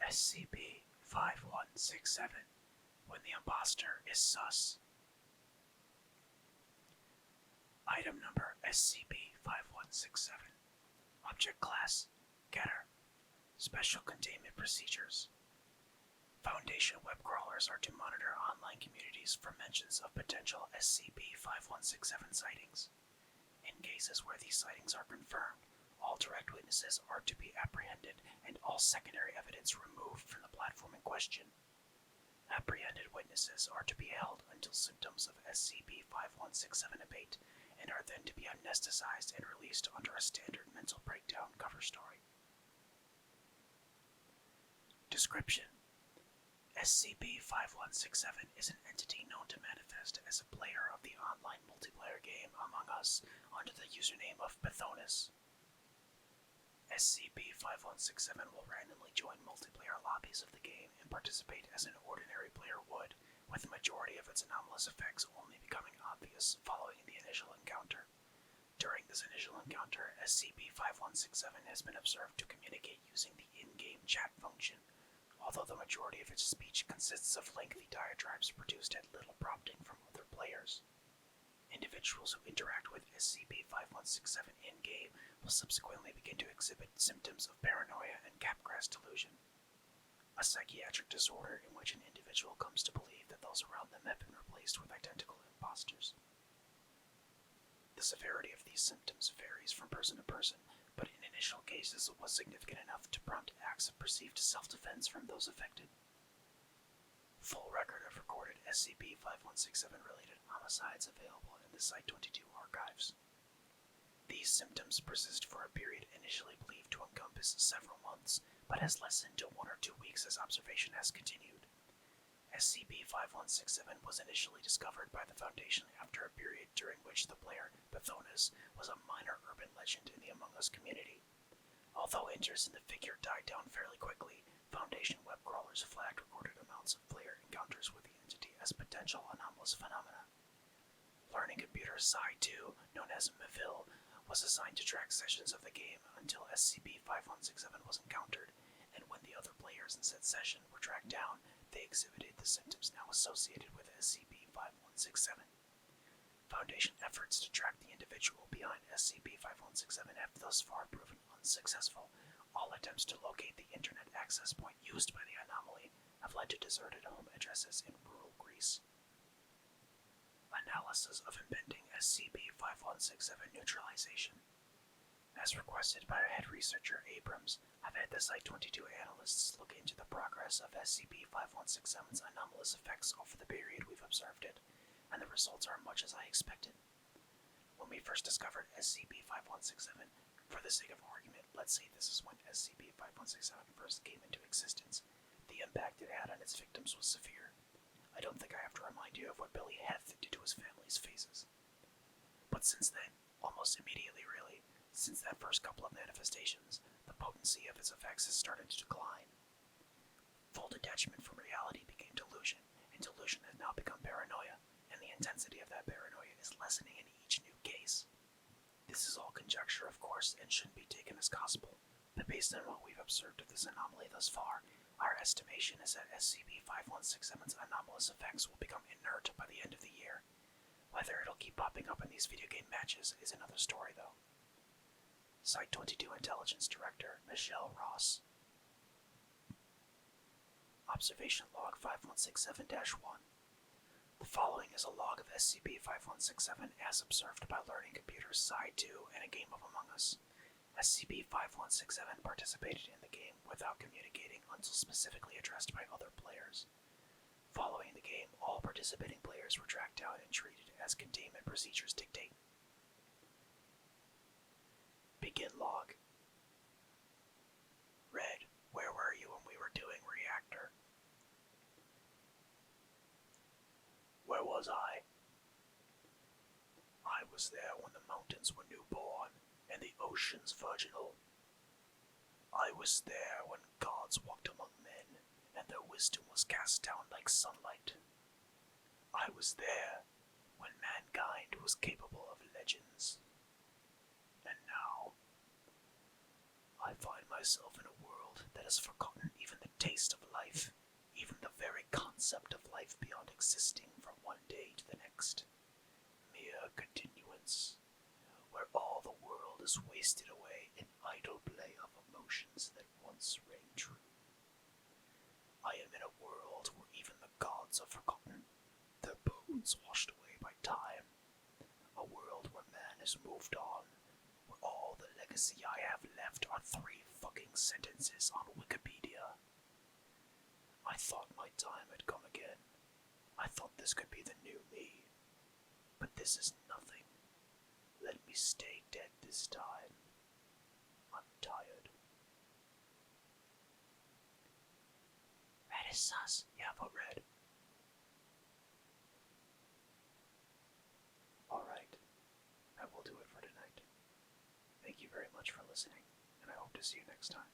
SCP-5167 when the imposter is sus. Item number SCP-5167. Object Class Getter. Special Containment Procedures. Foundation web crawlers are to monitor online communities for mentions of potential SCP-5167 sightings. In cases where these sightings are confirmed, all direct witnesses are to be apprehended and all secondary evidence removed from the platform in question. Apprehended witnesses are to be held until symptoms of SCP-5167 abate and are then to be amnesticized and released under a standard mental breakdown cover story. Description: SCP-5167 is an entity known to manifest as a player of the online multiplayer game Among Us under the username of Pathonis. SCP-5167 will randomly join multiplayer lobbies of the game and participate as an ordinary player would, with the majority of its anomalous effects only becoming obvious following the initial encounter. During this initial encounter, SCP-5167 has been observed to communicate using the in-game chat function, although the majority of its speech consists of lengthy diatribes produced at little prompting from other players. Individuals who interact with SCP-5167 in-game will subsequently begin to exhibit symptoms of paranoia and Capgras delusion, a psychiatric disorder in which an individual comes to believe that those around them have been replaced with identical imposters. The severity of these symptoms varies from person to person, but in initial cases it was significant enough to prompt acts of perceived self-defense from those affected. Full record of recorded SCP-5167 related homicides available in the Site-22 archives. These symptoms persist for a period initially believed to encompass several months, but has lessened to 1 or 2 weeks as observation has continued. SCP-5167 was initially discovered by the Foundation after a period during which the player, Pathonis, was a minor urban legend in the Among Us community. Although interest in the figure died down fairly quickly, Foundation web crawlers flagged recorded amounts of player encounters with the entity as potential anomalous phenomena. Learning Computer Psi-2, known as Meville, was assigned to track sessions of the game until SCP-5167 was encountered, and when the other players in said session were tracked down, they exhibited the symptoms now associated with SCP-5167. Foundation efforts to track the individual behind SCP-5167 have thus far proven unsuccessful. All attempts to locate the internet access point used by the anomaly have led to deserted home addresses in rural Greece. Analysis of impending SCP-5167 neutralization. As requested by our head researcher Abrams, I've had the Site-22 analysts look into the progress of SCP-5167's anomalous effects over the period we've observed it, and the results are much as I expected. When we first discovered SCP-5167, for the sake of argument, let's say this is when SCP-5167 first came into existence, the impact it had on its victims was severe. I don't think I have to remind you of what Billy Heth did to his family's faces. But since then, almost immediately really, since that first couple of manifestations, the potency of its effects has started to decline. Full detachment from reality became delusion, and delusion has now become paranoia, and the intensity of that paranoia is lessening in each new case. This is all conjecture, of course, and shouldn't be taken as gospel, but based on what we've observed of this anomaly thus far, our estimation is that SCP-5167's anomalous effects will become inert by the end of the year. Whether it'll keep popping up in these video game matches is another story, though. Site-22 Intelligence Director Michelle Ross. Observation Log 5167-1. The following is a log of SCP-5167 as observed by Learning Computers Psi-2 in a game of Among Us. SCP-5167 participated in the game without communicating until specifically addressed by other players. Following the game, all participating players were tracked down and treated as containment procedures dictate. Begin log. Red, where were you when we were doing reactor? Where was I? I was there when the mountains were newborn and the oceans virginal. I was there when gods walked among men and their wisdom was cast down like sunlight. I was there when mankind was capable of legends. And now, I find myself in a world that has forgotten even the taste of life, even the very concept of life beyond existing from one day to the next. Mere continuance, where all the world is wasted away in idle play of emotions that once rang true. I am in a world where even the gods are forgotten, their bones washed away by time. A world where man has moved on, where all the legacy I have left are 3 fucking sentences on Wikipedia. I thought my time had come again. I thought this could be the new me. But this is nothing. Let me stay dead this time. I'm tired. Red is sus. Yeah, vote red. Alright. That will do it for tonight. Thank you very much for listening, and I hope to see you next time.